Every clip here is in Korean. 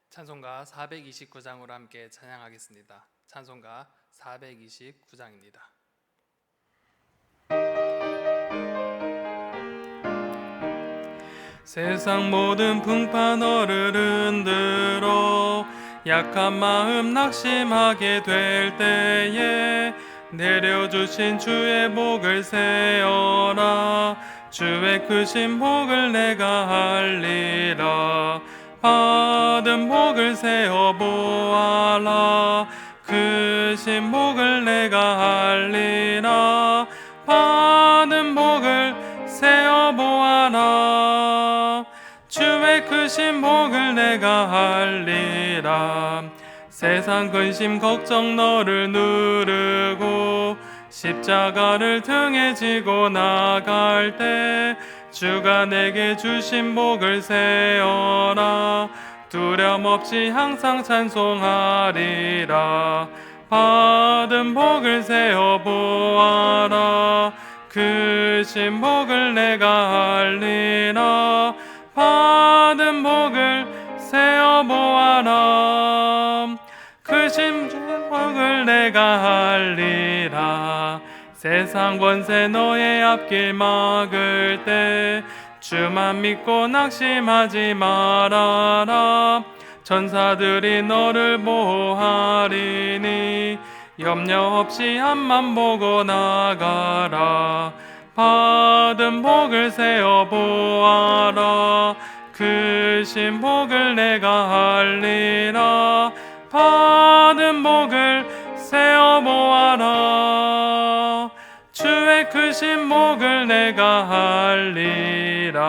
찬송가 429장으로 함께 찬양하겠습니다. 찬송가 429장입니다. 세상 모든 풍파 너를 흔들어 약한 마음 낙심하게 될 때에 내려주신 주의 복을 세어라. 주의 크신 복을 내가 알리라. 받은 복을 세어 보아라. 크신 복을 내가 알리라. 받은 복을 세어 보아라. 주의 크신 복을 내가 알리라. 세상 근심 걱정 너를 누르고 십자가를 등에 지고 나갈 때 주가 내게 주신 복을 세어라. 두려움 없이 항상 찬송하리라. 받은 복을 세어 보아라. 크신 복을 내가 알리라. 받은 복을 세어 보아라. 크신 복을 내가 알리라. 세상 권세 너의 앞길 막을 때 주만 믿고 낙심하지 말아라. 천사들이 너를 보호하리니 염려 없이 앞만 보고 나가라. 받은 복을 세어 보아라. 크신 복을 내가 알리라. 받은 복을 세어 보아라. 주의 크신 복을 내가 알리라.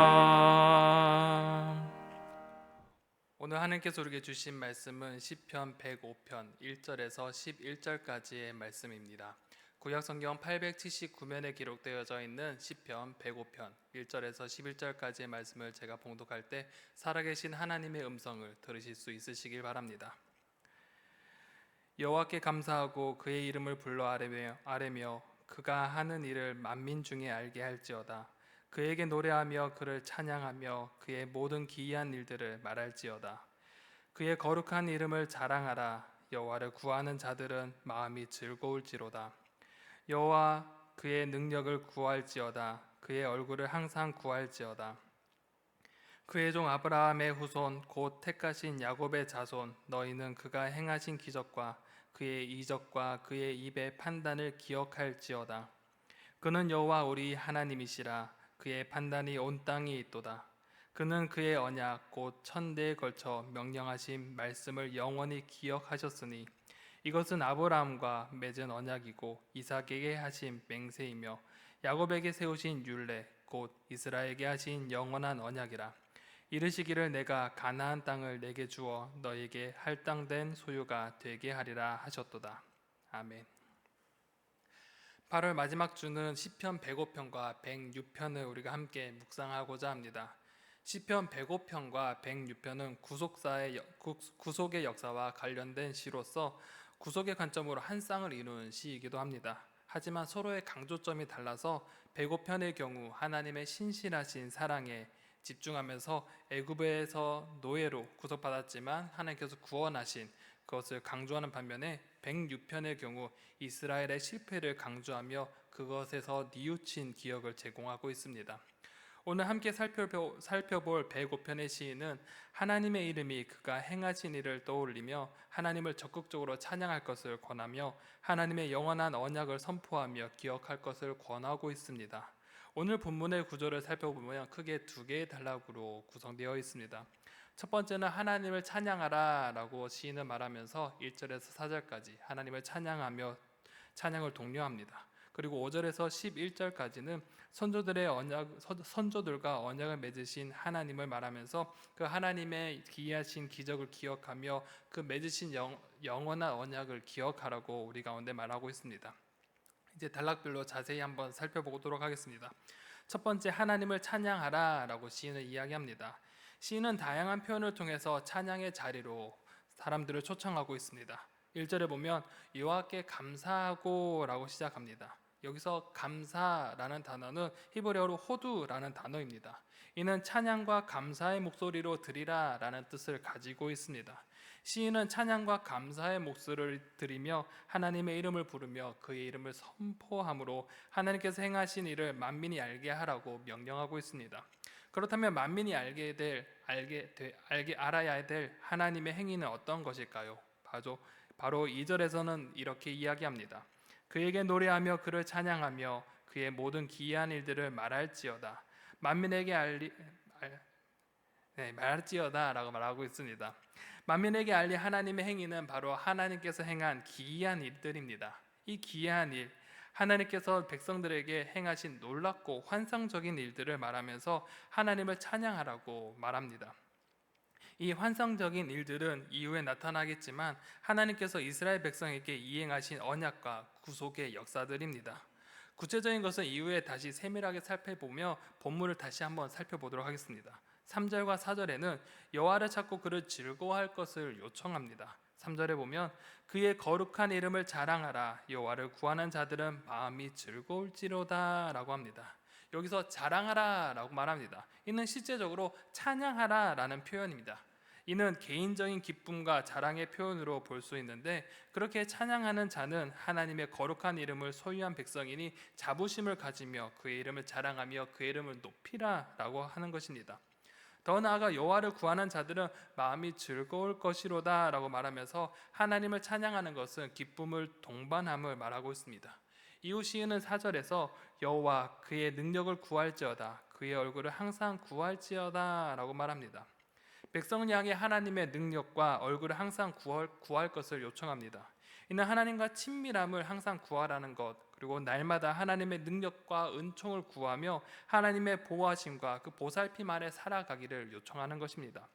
오늘 하나님께서 우리에게 주신 말씀은 시편 105편 1절에서 11절까지의 말씀입니다. 구약성경 879면에 기록되어져 있는 시편 105편 1절에서 11절까지의 말씀을 제가 봉독할 때 살아계신 하나님의 음성을 들으실 수 있으시길 바랍니다. 여호와께 감사하고 그의 이름을 불러 아뢰며 그가 하는 일을 만민 중에 알게 할지어다. 그에게 노래하며 그를 찬양하며 그의 모든 기이한 일들을 말할지어다. 그의 거룩한 이름을 자랑하라. 여호와를 구하는 자들은 마음이 즐거울지로다. 여호와 그의 능력을 구할지어다. 그의 얼굴을 항상 구할지어다. 그의 종 아브라함의 후손 곧 택하신 야곱의 자손 너희는 그가 행하신 기적과 그의 이적과 그의 입의 판단을 기억할지어다. 그는 여호와 우리 하나님이시라. 그의 판단이 온 땅에 있도다. 그는 그의 언약 곧 천대에 걸쳐 명령하신 말씀을 영원히 기억하셨으니 이것은 아브라함과 맺은 언약이고 이삭에게 하신 맹세이며 야곱에게 세우신 율례 곧 이스라엘에게 하신 영원한 언약이라. 이르시기를 내가 가나안 땅을 내게 주어 너에게 할당된 소유가 되게 하리라 하셨도다. 아멘. 8월 마지막 주는 시편 105편과 106편을 우리가 함께 묵상하고자 합니다. 시편 105편과 106편은 구속의 역사와 관련된 시로서 구속의 관점으로 한 쌍을 이루는 시이기도 합니다. 하지만 서로의 강조점이 달라서 105편의 경우 하나님의 신실하신 사랑에 집중하면서 애굽에서 노예로 구속받았지만 하나님께서 구원하신 그것을 강조하는 반면에 106편의 경우 이스라엘의 실패를 강조하며 그것에서 뉘우친 기억을 제공하고 있습니다. 오늘 함께 살펴볼 105편의 시인은 하나님의 이름이 그가 행하신 일을 떠올리며 하나님을 적극적으로 찬양할 것을 권하며 하나님의 영원한 언약을 선포하며 기억할 것을 권하고 있습니다. 오늘 본문의 구조를 살펴보면 크게 두 개의 단락으로 구성되어 있습니다. 첫 번째는 하나님을 찬양하라 라고 시인은 말하면서 1절에서 4절까지 하나님을 찬양하며 찬양을 독려합니다. 그리고 5절에서 11절까지는 선조들과 언약을 맺으신 하나님을 말하면서 그 하나님의 기이하신 기적을 기억하며 그 맺으신 영원한 언약을 기억하라고 우리 가운데 말하고 있습니다. 이제 단락별로 자세히 한번 살펴보도록 하겠습니다. 첫 번째, 하나님을 찬양하라 라고 시인은 이야기합니다. 시인은 다양한 표현을 통해서 찬양의 자리로 사람들을 초청하고 있습니다. 1절에 보면 여호와께 감사하고 라고 시작합니다. 여기서 감사라는 단어는 히브리어로 호두라는 단어입니다. 이는 찬양과 감사의 목소리로 드리라 라는 뜻을 가지고 있습니다. 시인은 찬양과 감사의 목소리를 드리며 하나님의 이름을 부르며 그의 이름을 선포함으로 하나님께서 행하신 일을 만민이 알게 하라고 명령하고 있습니다. 그렇다면 만민이 알아야 될 하나님의 행위는 어떤 것일까요? 바로 2절에서는 이렇게 이야기합니다. 그에게 노래하며 그를 찬양하며 그의 모든 기이한 일들을 말할지어다. 만민에게 말할지어다 라고 말하고 있습니다. 만민에게 알릴 하나님의 행위는 바로 하나님께서 행한 기이한 일들입니다. 이 기이한 일, 하나님께서 백성들에게 행하신 놀랍고 환상적인 일들을 말하면서 하나님을 찬양하라고 말합니다. 이 환상적인 일들은 이후에 나타나겠지만 하나님께서 이스라엘 백성에게 이행하신 언약과 구속의 역사들입니다. 구체적인 것은 이후에 다시 세밀하게 살펴보며 본문을 다시 한번 살펴보도록 하겠습니다. 3절과 4절에는 여호와를 찾고 그를 즐거워할 것을 요청합니다. 3절에 보면 그의 거룩한 이름을 자랑하라. 여호와를 구하는 자들은 마음이 즐거울지로다 라고 합니다. 여기서 자랑하라 라고 말합니다. 이는 실제적으로 찬양하라 라는 표현입니다. 이는 개인적인 기쁨과 자랑의 표현으로 볼 수 있는데, 그렇게 찬양하는 자는 하나님의 거룩한 이름을 소유한 백성이니 자부심을 가지며 그의 이름을 자랑하며 그의 이름을 높이라 라고 하는 것입니다. 더 나아가 여호와를 구하는 자들은 마음이 즐거울 것이로다 라고 말하면서 하나님을 찬양하는 것은 기쁨을 동반함을 말하고 있습니다. 이후 시인은 4절에서 여호와 그의 능력을 구할지어다, 그의 얼굴을 항상 구할지어다 라고 말합니다. 백성을 향해 하나님의 능력과 얼굴을 항상 구할 것을 요청합니다. 이는 하나님과 친밀함을 항상 구하라는 것, 그리고 날마다 하나님의 능력과 은총을 구하며 하나님의 보호하심과 그 보살핌 아래 살아가기를 요청하는 것입니다.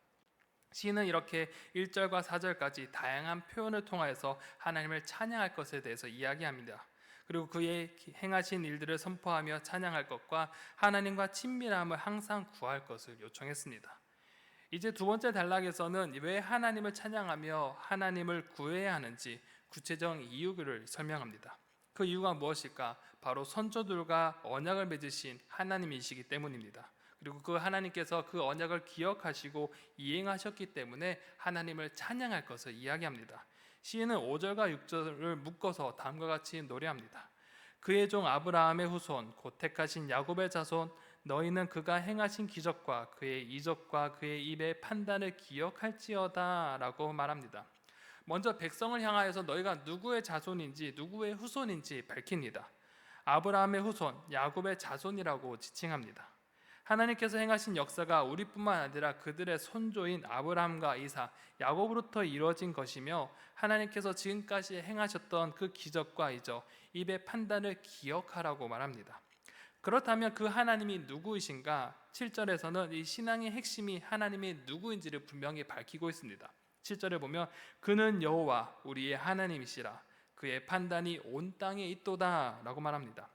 시인은 이렇게 1절과 4절까지 다양한 표현을 통하여서 하나님을 찬양할 것에 대해서 이야기합니다. 그리고 그의 행하신 일들을 선포하며 찬양할 것과 하나님과 친밀함을 항상 구할 것을 요청했습니다. 이제 두 번째 단락에서는 왜 하나님을 찬양하며 하나님을 구해야 하는지 구체적 이유를 설명합니다. 그 이유가 무엇일까? 바로 선조들과 언약을 맺으신 하나님이시기 때문입니다. 그리고 그 하나님께서 그 언약을 기억하시고 이행하셨기 때문에 하나님을 찬양할 것을 이야기합니다. 시인은 5절과 6절을 묶어서 다음과 같이 노래합니다. 그의 종 아브라함의 후손 곧 택하신 야곱의 자손, 너희는 그가 행하신 기적과 그의 이적과 그의 입의 판단을 기억할지어다 라고 말합니다. 먼저 백성을 향하여서 너희가 누구의 자손인지 누구의 후손인지 밝힙니다. 아브라함의 후손, 야곱의 자손이라고 지칭합니다. 하나님께서 행하신 역사가 우리뿐만 아니라 그들의 손조인 아브라함과 이삭, 야곱으로부터 이루어진 것이며 하나님께서 지금까지 행하셨던 그 기적과 이적, 입의 판단을 기억하라고 말합니다. 그렇다면 그 하나님이 누구이신가? 7절에서는 이 신앙의 핵심이 하나님이 누구인지를 분명히 밝히고 있습니다. 7절에 보면 그는 여호와 우리의 하나님이시라, 그의 판단이 온 땅에 있도다 라고 말합니다.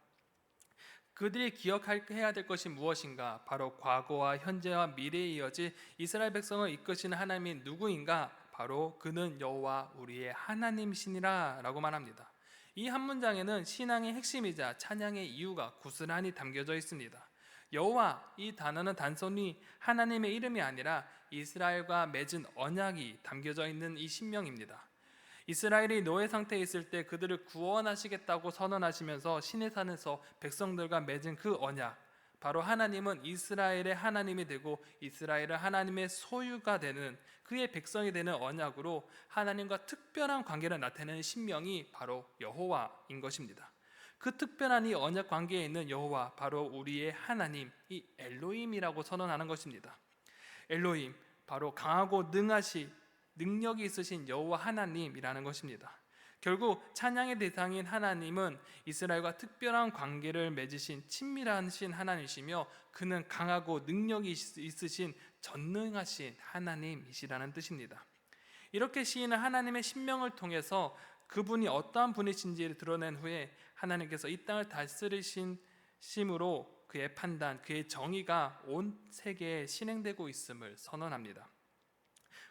그들이 기억해야 될 것이 무엇인가? 바로 과거와 현재와 미래에 이어질 이스라엘 백성을 이끄시는 하나님이 누구인가? 바로 그는 여호와 우리의 하나님이시니라 라고 말합니다. 이 한 문장에는 신앙의 핵심이자 찬양의 이유가 고스란히 담겨져 있습니다. 여호와, 이 단어는 단순히 하나님의 이름이 아니라 이스라엘과 맺은 언약이 담겨져 있는 이 신명입니다. 이스라엘이 노예 상태에 있을 때 그들을 구원하시겠다고 선언하시면서 시내산에서 백성들과 맺은 그 언약, 바로 하나님은 이스라엘의 하나님이 되고 이스라엘은 하나님의 소유가 되는, 그의 백성이 되는 언약으로 하나님과 특별한 관계를 나타내는 신명이 바로 여호와인 것입니다. 그 특별한 이 언약 관계에 있는 여호와, 바로 우리의 하나님, 이 엘로힘이라고 선언하는 것입니다. 엘로힘, 바로 강하고 능력이 있으신 여호와 하나님이라는 것입니다. 결국 찬양의 대상인 하나님은 이스라엘과 특별한 관계를 맺으신 친밀하신 하나님이시며 그는 강하고 능력이 있으신 전능하신 하나님이시라는 뜻입니다. 이렇게 시인은 하나님의 신명을 통해서 그분이 어떠한 분이신지를 드러낸 후에 하나님께서 이 땅을 다스리심으로 그의 판단, 그의 정의가 온 세계에 실행되고 있음을 선언합니다.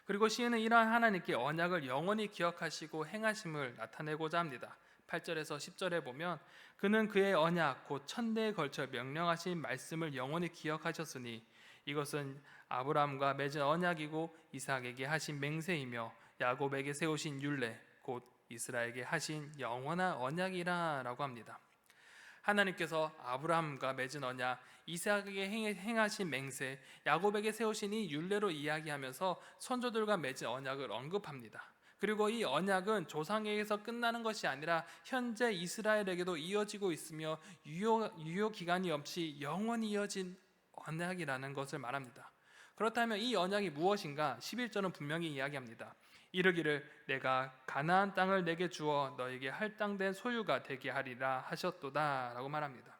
그리고 시인은 이러한 하나님께 언약을 영원히 기억하시고 행하심을 나타내고자 합니다. 8절에서 10절에 보면 그는 그의 언약 곧 천대에 걸쳐 명령하신 말씀을 영원히 기억하셨으니 이것은 아브라함과 맺은 언약이고 이삭에게 하신 맹세이며 야곱에게 세우신 율례 곧 이스라엘에게 하신 영원한 언약이라 라고 합니다. 하나님께서 아브라함과 맺은 언약, 이삭에게 행하신 맹세, 야곱에게 세우신 이 율례로 이야기하면서 선조들과 맺은 언약을 언급합니다. 그리고 이 언약은 조상에게서 끝나는 것이 아니라 현재 이스라엘에게도 이어지고 있으며 유효 기간이 없이 영원히 이어진 언약이라는 것을 말합니다. 그렇다면 이 언약이 무엇인가? 11절은 분명히 이야기합니다. 이르기를 내가 가나안 땅을 내게 주어 너에게 할당된 소유가 되게 하리라 하셨도다 라고 말합니다.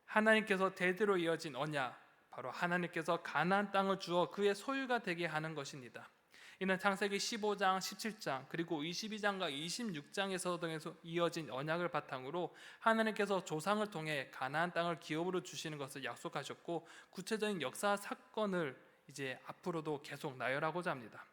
하나님께서 대대로 이어진 언약, 바로 하나님께서 가나안 땅을 주어 그의 소유가 되게 하는 것입니다. 이는 창세기 15장, 17장 그리고 22장과 26장에서 등에서 이어진 언약을 바탕으로 하나님께서 조상을 통해 가나안 땅을 기업으로 주시는 것을 약속하셨고, 구체적인 역사 사건을 이제 앞으로도 계속 나열하고자 합니다.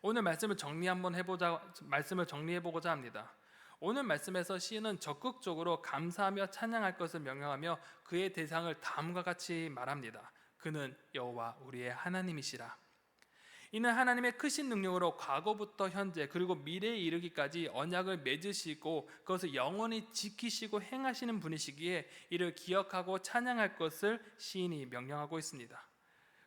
오늘 말씀을 정리해 보고자 합니다. 오늘 말씀에서 시인은 적극적으로 감사하며 찬양할 것을 명령하며 그의 대상을 다음과 같이 말합니다. 그는 여호와 우리의 하나님이시라. 이는 하나님의 크신 능력으로 과거부터 현재 그리고 미래에 이르기까지 언약을 맺으시고 그것을 영원히 지키시고 행하시는 분이시기에 이를 기억하고 찬양할 것을 시인이 명령하고 있습니다.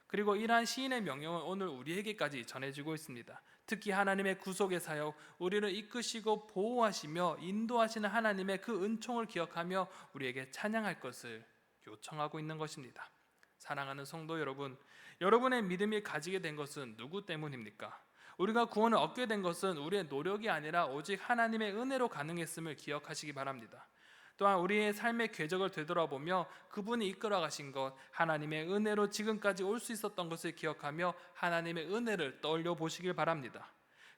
그리고 이러한 시인의 명령은 오늘 우리에게까지 전해지고 있습니다. 특히 하나님의 구속의 사역, 우리를 이끄시고 보호하시며 인도하시는 하나님의 그 은총을 기억하며 우리에게 찬양할 것을 요청하고 있는 것입니다. 사랑하는 성도 여러분, 여러분의 믿음이 가지게 된 것은 누구 때문입니까? 우리가 구원을 얻게 된 것은 우리의 노력이 아니라 오직 하나님의 은혜로 가능했음을 기억하시기 바랍니다. 또한 우리의 삶의 궤적을 되돌아보며 그분이 이끌어 가신 것, 하나님의 은혜로 지금까지 올 수 있었던 것을 기억하며 하나님의 은혜를 떠올려 보시길 바랍니다.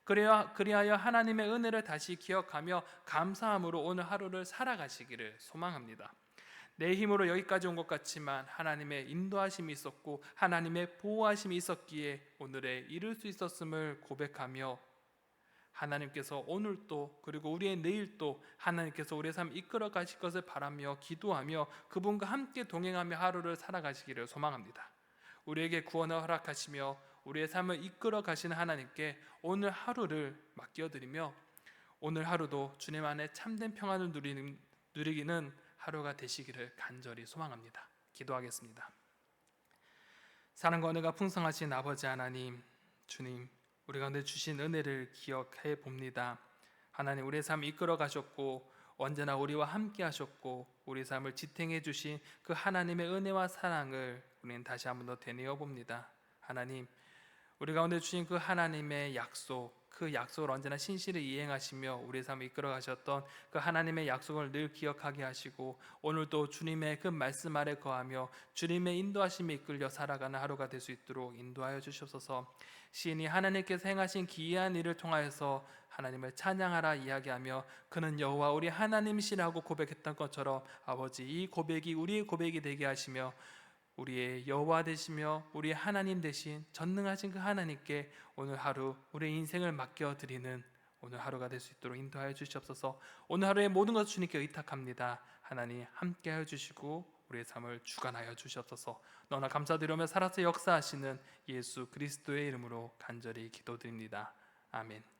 그리하여 하나님의 은혜를 다시 기억하며 감사함으로 오늘 하루를 살아가시기를 소망합니다. 내 힘으로 여기까지 온 것 같지만 하나님의 인도하심이 있었고 하나님의 보호하심이 있었기에 오늘에 이룰 수 있었음을 고백하며, 하나님께서 오늘도 그리고 우리의 내일도 하나님께서 우리의 삶 이끌어 가실 것을 바라며 기도하며 그분과 함께 동행하며 하루를 살아가시기를 소망합니다. 우리에게 구원을 허락하시며 우리의 삶을 이끌어 가시는 하나님께 오늘 하루를 맡겨드리며 오늘 하루도 주님 안에 참된 평안을 누리기는 하루가 되시기를 간절히 소망합니다. 기도하겠습니다. 사랑과 은혜가 풍성하신 아버지 하나님, 주님, 우리 가운데 주신 은혜를 기억해 봅니다. 하나님, 우리의 삶 이끌어 가셨고 언제나 우리와 함께 하셨고 우리 삶을 지탱해 주신 그 하나님의 은혜와 사랑을 우리는 다시 한번 더 되뇌어 봅니다. 하나님, 우리 가운데 주신 그 하나님의 약속, 그 약속을 언제나 신실히 이행하시며 우리의 삶을 이끌어 가셨던 그 하나님의 약속을 늘 기억하게 하시고 오늘도 주님의 그 말씀 아래 거하며 주님의 인도하심에 이끌려 살아가는 하루가 될 수 있도록 인도하여 주시옵소서. 시인이 하나님께서 행하신 기이한 일을 통하여서 하나님을 찬양하라 이야기하며 그는 여호와 우리 하나님이시라고 고백했던 것처럼 아버지, 이 고백이 우리의 고백이 되게 하시며 우리의 여호와 되시며 우리의 하나님 되신 전능하신 그 하나님께 오늘 하루 우리의 인생을 맡겨드리는 오늘 하루가 될 수 있도록 인도하여 주시옵소서. 오늘 하루의 모든 것을 주님께 의탁합니다. 하나님 함께하여 주시고 우리의 삶을 주관하여 주시옵소서. 너나 감사드리며 살아서 역사하시는 예수 그리스도의 이름으로 간절히 기도드립니다. 아멘.